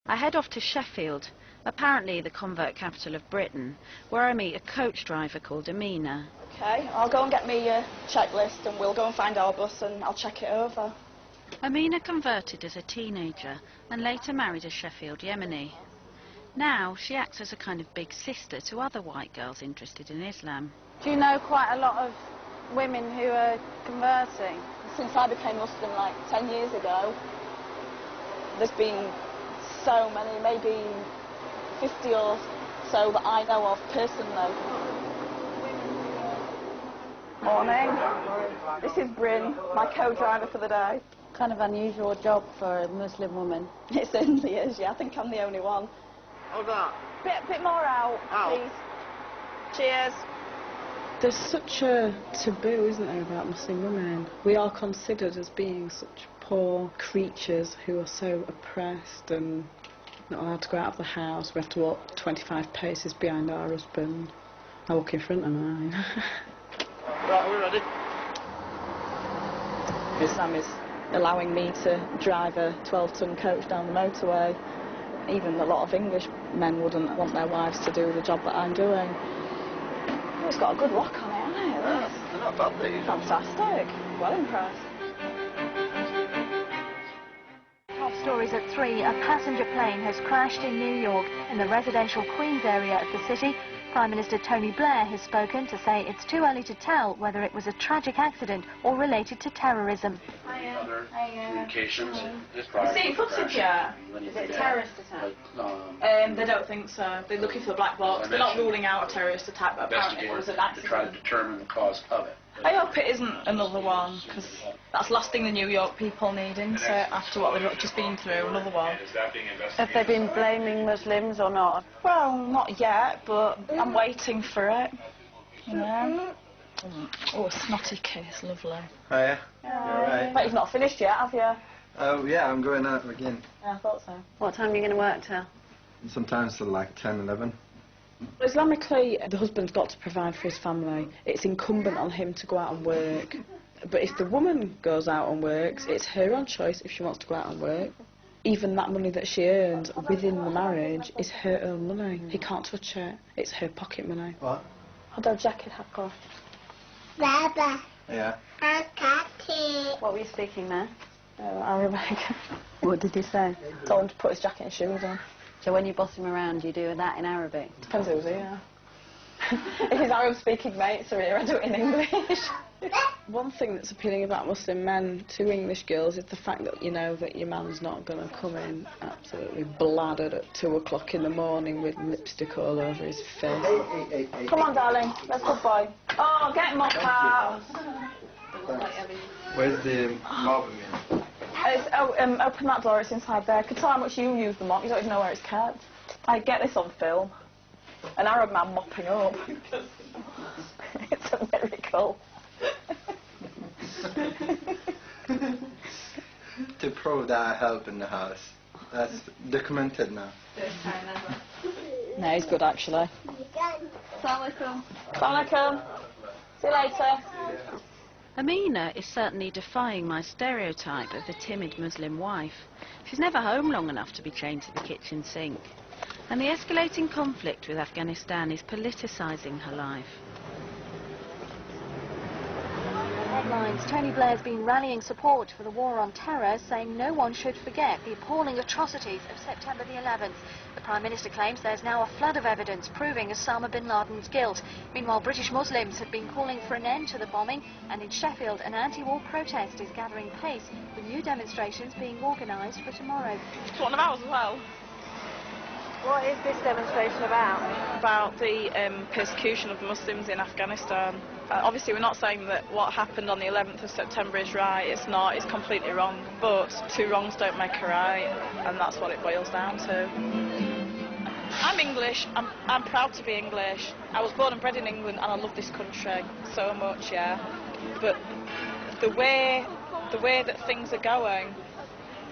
I head off to Sheffield, apparently the convert capital of Britain, where I meet a coach driver called Amina. OK, I'll go and get me a checklist and we'll go and find our bus and I'll check it over. Amina converted as a teenager and later married a Sheffield Yemeni. Now she acts as a kind of big sister to other white girls interested in Islam. Do you know quite a lot of women who are converting? Since I became Muslim like 10 years ago, there's been so many, maybe 50 or so that I know of personally. Morning. This is Bryn, my co-driver for the day. Kind of unusual job for a Muslim woman. It certainly is, yeah. I think I'm the only one. Hold that. Bit more out, please. Cheers. There's such a taboo, isn't there, about Muslim women? We are considered as being such poor creatures who are so oppressed and not allowed to go out of the house. We have to walk 25 paces behind our husband. I walk in front of mine. Right, we're ready. Islam is allowing me to drive a 12-ton coach down the motorway. Even a lot of English men wouldn't want their wives to do the job that I'm doing. Oh, it's got a good lock on it, hasn't it? They're not bad, these. Fantastic. Well impressed. Top stories at 3. A passenger plane has crashed in New York in the residential Queens area of the city. Prime Minister Tony Blair has spoken to say it's too early to tell whether it was a tragic accident or related to terrorism. Other communications. See footage yet? Is it a terrorist attack? They don't think so. They're looking for the black box. They're not ruling out a terrorist attack, but apparently it was an accident. To try to determine the cause of it. I hope it isn't another one, because that's the last thing the New York people need, isn't it, after what they've just been through, another one. Have they been blaming Muslims or not? Well, not yet, but I'm waiting for it. You know? Oh, a snotty kiss, lovely. Hiya. You alright? But you've not finished yet, have you? Oh, yeah, I'm going out again. Yeah, I thought so. What time are you going to work till? Sometimes till like 10, 11. Islamically, the husband's got to provide for his family. It's incumbent on him to go out and work. But if the woman goes out and works, it's her own choice if she wants to go out and work. Even that money that she earns within the marriage is her own money. He can't touch it. It's her pocket money. What? Although jacket had got. Baba, Yeah. I got it. What were you speaking there? Arabic. What did he say? Told him to put his jacket and shoes on. So when you boss him around, you do that in Arabic? Depends who's here. If his Arab-speaking mates are here, I do it in English. One thing that's appealing about Muslim men to English girls is the fact that you know that your man's not going to come in absolutely bladdered at 2 o'clock in the morning with lipstick all over his face. Come on, darling. Let's go, boy. Oh, get him up out. Where's the mop again? Open that door, it's inside there. I can tell how much you use the mop, you don't even know where it's kept. I get this on film. An Arab man mopping up. It's a miracle. To prove that I help in the house. That's documented now. No, he's good actually. Assalamualaikum. Assalamualaikum. See you later. Amina is certainly defying my stereotype of the timid Muslim wife. She's never home long enough to be chained to the kitchen sink. And the escalating conflict with Afghanistan is politicising her life. Headlines. Tony Blair's been rallying support for the war on terror, saying no one should forget the appalling atrocities of September the 11th. The Prime Minister claims there's now a flood of evidence proving Osama bin Laden's guilt. Meanwhile, British Muslims have been calling for an end to the bombing, and in Sheffield, an anti-war protest is gathering pace, with new demonstrations being organised for tomorrow. It's one of ours as well. What is this demonstration about? About the persecution of Muslims in Afghanistan. Obviously we're not saying that what happened on the 11th of September is right, it's not, it's completely wrong, but two wrongs don't make a right, and that's what it boils down to. I'm English, I'm proud to be English. I was born and bred in England and I love this country so much, yeah. But the way that things are going,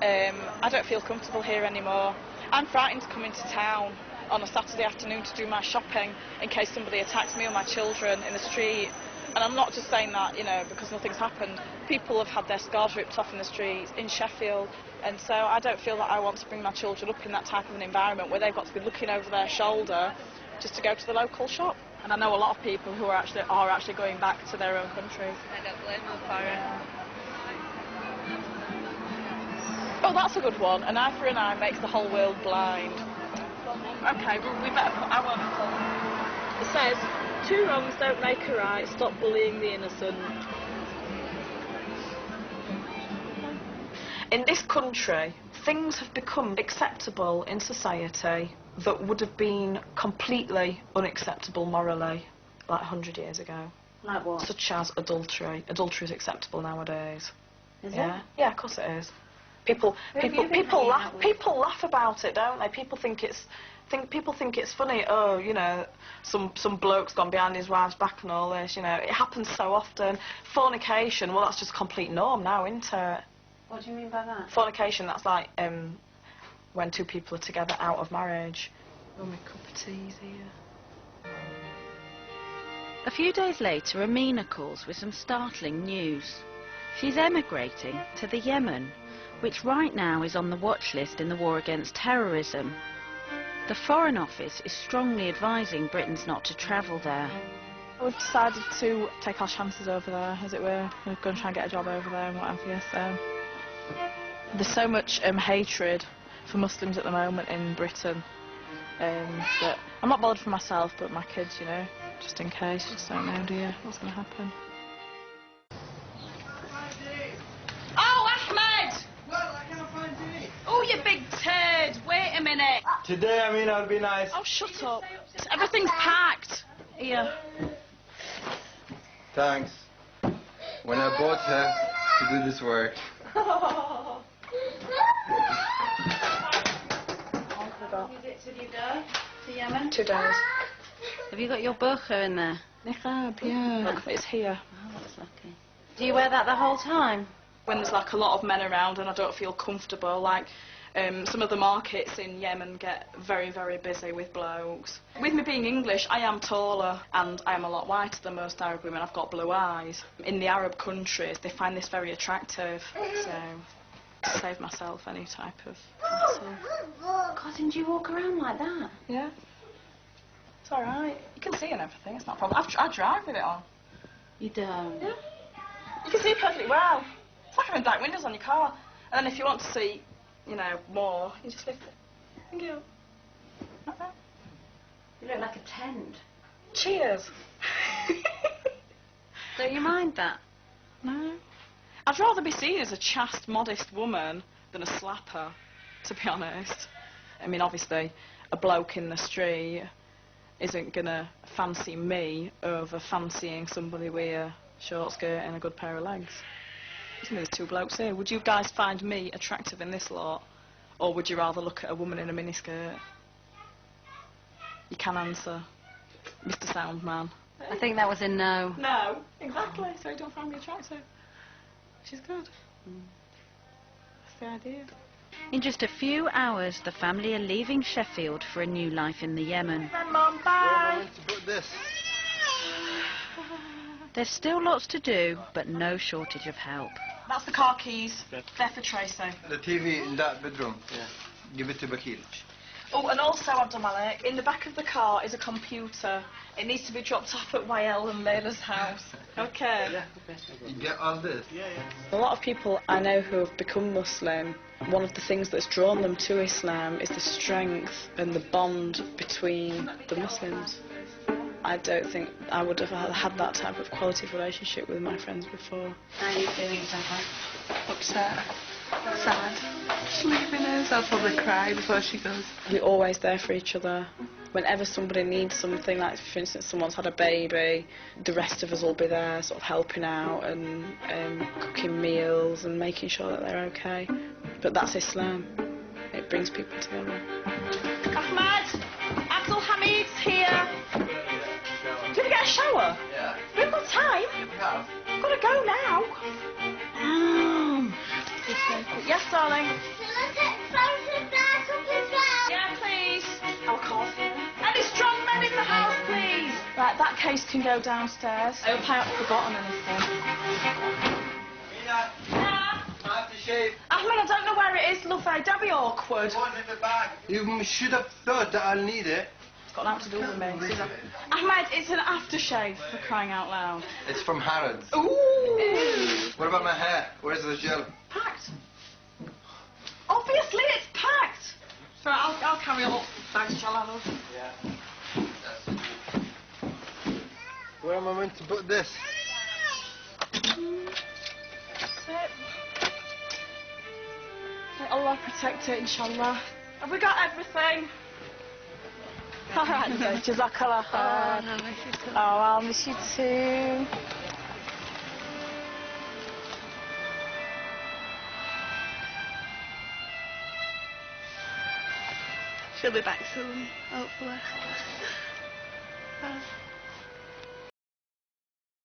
I don't feel comfortable here anymore. I'm frightened to come into town on a Saturday afternoon to do my shopping in case somebody attacks me or my children in the street. And I'm not just saying that, you know, because nothing's happened. People have had their scarves ripped off in the streets, in Sheffield, and so I don't feel that I want to bring my children up in that type of an environment where they've got to be looking over their shoulder just to go to the local shop. And I know a lot of people who are actually going back to their own countries. I don't blame them for it. Oh, that's a good one. An eye for an eye makes the whole world blind. Okay, well, we better put our one. It says, 2 wrongs don't make a right, stop bullying the innocent. In this country, things have become acceptable in society that would have been completely unacceptable morally, like 100 years ago. Like what? Such as adultery. Adultery is acceptable nowadays. Is Yeah? it? Yeah, of course it is. People laugh about it, don't they? People think it's funny. Oh, you know, some bloke's gone behind his wife's back and all this. You know, it happens so often. Fornication, well, that's just complete norm now, isn't it? What do you mean by that? Fornication, that's like when 2 people are together out of marriage. Oh, my cup of tea's here. A few days later, Amina calls with some startling news. She's emigrating to the Yemen, which right now is on the watch list in the war against terrorism. The Foreign Office is strongly advising Britons not to travel there. We've decided to take our chances over there, as it were. We're going to try and get a job over there and what have you, so... There's so much hatred for Muslims at the moment in Britain that I'm not bothered for myself, but my kids, you know, just in case. You just don't know, do you, what's going to happen. Oh, Ahmed! Well, I can't find you. Oh, you big turd! Wait a minute! Today, Amina, would be nice. Oh, shut up. Everything's packed. Here. Thanks. When I bought her to do this work. Did you go to Yemen? 2 days. Have you got your burqa in there? Niqab, yeah. Look, it's here. Oh, that's lucky. Do you wear that the whole time? When there's like a lot of men around and I don't feel comfortable, like some of the markets in Yemen get very, very busy with blokes. With me being English, I am taller and I am a lot whiter than most Arab women. I've got blue eyes. In the Arab countries, they find this very attractive, so to save myself any type of hassle. God, didn't you walk around like that? Yeah. It's alright. You can see and everything, it's not a problem. I drive with it on. You don't? Yeah. You can see perfectly well. It's like having black windows on your car. And then if you want to see, you know, more, you just lift it and go. Like that. You look like a tent. Cheers. Don't you mind that? No. I'd rather be seen as a chaste, modest woman than a slapper, to be honest. I mean, obviously, a bloke in the street isn't going to fancy me over fancying somebody with a short skirt and a good pair of legs. There's 2 blokes here. Would you guys find me attractive in this lot? Or would you rather look at a woman in a miniskirt? You can answer, Mr. Soundman. I think that was a no. No, exactly. So you don't find me attractive. She's good. That's the idea. In just a few hours, the family are leaving Sheffield for a new life in the Yemen. Mum, bye. To put this. There's still lots to do, but no shortage of help. That's the car keys. They're for Tracy. The TV in that bedroom. Yeah. Give it to Bakil. Oh, and also, Abdul Malik, in the back of the car is a computer. It needs to be dropped off at YL and Layla's house. Okay. Yeah. You get all this? Yeah, A lot of people I know who have become Muslim, one of the things that's drawn them to Islam is the strength and the bond between the Muslims. I don't think I would have had that type of quality of relationship with my friends before. How are you feeling, Zahra? Upset. Sad. She's leaving us. I'll probably cry before she goes. We're always there for each other. Whenever somebody needs something, like for instance someone's had a baby, the rest of us will be there sort of helping out and cooking meals and making sure that they're okay. But that's Islam. It brings people together. Ahmed! Abdul Hamid's here! Did we get a shower? Yeah. We've got time. We have. Gotta go now. Yes, darling. Yeah, please. Our coffee. Any strong men in the house, please? Right, that case can go downstairs. I hope I haven't forgotten anything. Aftershave. Ahmed, I don't know where it is, love. That'd be awkward. You should have thought that I'll need it. It's got nothing to do with me. Ahmed, it's an aftershave, for crying out loud. It's from Harrods. Ooh! What about my hair? Where's the gel? Packed. Obviously, it's packed. So I'll carry on. Thanks, Jalal. Yeah. Where am I meant to put this? That's it. May Allah protect it, inshallah. Have we got everything? All right, then. Jazakallah khair. I miss you too. Oh, I'll miss you too. She'll be back soon, hopefully.